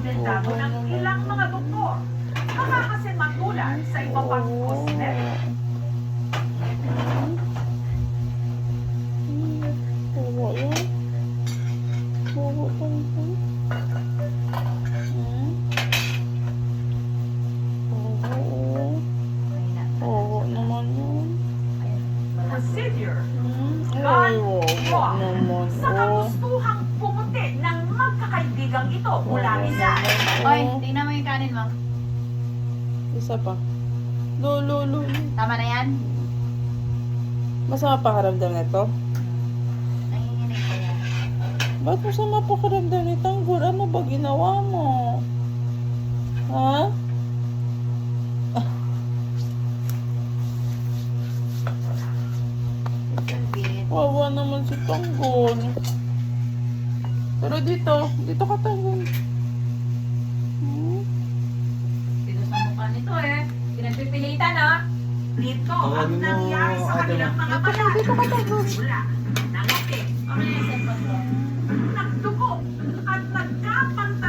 rekomendado ng ilang mga doktor. Baka kasi matulad sa iba pang cosmetic. Tuwa yan. Tuwa tong. Oo naman yun. Procedure. Ay, wow naman. Sa kagustuhang pumuti ng magkakaibigang ito mula Rizal. Oy, tingnan mo yung kanin mo. Isa pa. Lo. Tama na yan? Masama pakaramdam na to? Nanginginig ko yan. Ba't masama pakaramdam ni Tanggol? Ano ba ginawa mo? Ha? Wawa naman si Tanggol. Pero dito ka Tanggol. Dito sa mukha nito eh. Pinagpipilitan ah. Dito ang nangyari sa kanilang mga balat. Simula, nangati, Ano yung cellphone ko?